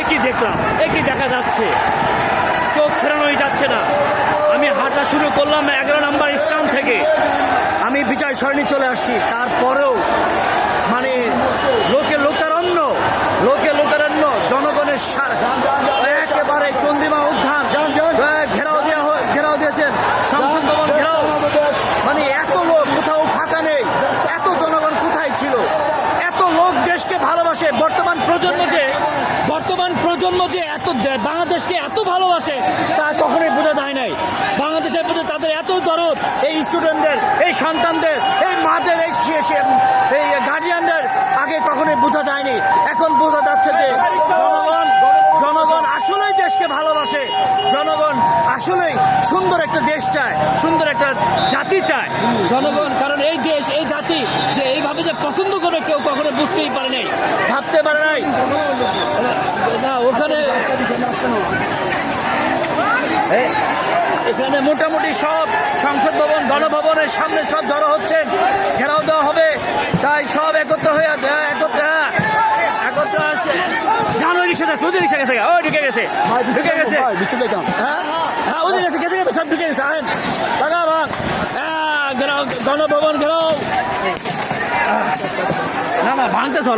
একই দেখলাম, একই দেখা যাচ্ছে, চোখ ফেরানোই যাচ্ছে না। আমি হাঁটা শুরু করলাম 11 নম্বর স্থান থেকে, আমি বিজয় সরণি চলে আসছি, তারপরেও মানে লোকারণ্য, জনগণের একেবারে চন্দ্রিমা উদ্যান ঘেরাও দিয়েছেন, সংসদ ভবন ঘেরাও, মানে এত লোক, কোথাও ফাঁকা নেই। এত জনগণ কোথায় ছিল? এত লোক দেশকে ভালোবাসে। বর্তমান প্রজন্ম যে এত বাংলাদেশকে এত ভালোবাসে তা কখনোই বোঝা যায় নাই। বাংলাদেশের প্রতি তাদের এত দরদ, এই স্টুডেন্টদের, এই সন্তানদের, এই মাদের, এই গার্ডিয়ানদের আগে কখনোই বোঝা যায়নি। এখন বোঝা যাচ্ছে যে জনগণ আসলেই দেশকে ভালোবাসে। জনগণ আসলেই সুন্দর একটা দেশ চায়, সুন্দর একটা জাতি চায় জনগণ। কারণ এই দেশ, এই জাতি যে এইভাবে যে পছন্দ করে কেউ কখনো বুঝতেই পারে নাই, ভাবতে পারে নাই। না ওখানে এখানে মোটামুটি সব সংসদ ভবন, গণভবনের সামনে সব জড়ো হচ্ছেন, ঘেরাও দেওয়া হবে, তাই সব একত্র আসছে। জানো রিক্সা যাচ্ছে, ওদের রিক্সা গেছে, ও ঢুকে গেছে হ্যাঁ ওদের গেছে তো সব ঢুকে গেছে। টাকা ভাগ ঘেরাও, গণভবন ঘেরাও। না ভাঙতেছে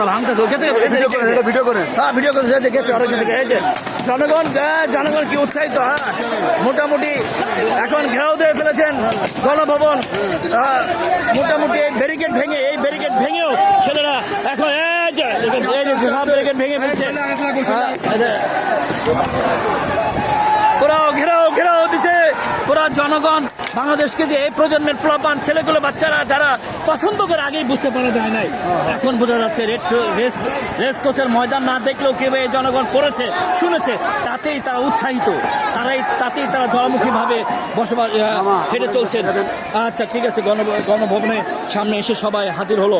গেছে ভিডিও করে গেছে আরো কিছু গেছে। জনগণ কি উৎসাহিত, হ্যাঁ মোটামুটি এখন ঘেরাও দিয়ে ফেলেছেন গণভবন। মোটামুটি এই ব্যারিকেড ভেঙেও ছেলেরা এখন ব্যারিকেড ভেঙে ফেলছে। ঘেরাও দিছে পুরা জনগণ। বাংলাদেশকে যে এই প্রজন্মের প্লাবান ছেলেগুলো, বাচ্চারা যারা পছন্দ করে আগেই বুঝতে পারা যায় নাই, এখন বোঝা যাচ্ছে। রেস কোচের ময়দান না দেখলেও কিভাবে জনগণ পড়েছে, শুনেছে, তাতেই তারা উৎসাহিত, তাতেই তারা জনমুখীভাবে বসবাস হেঁটে চলছেন। আচ্ছা ঠিক আছে, গণভবনের সামনে এসে সবাই হাজির হলো।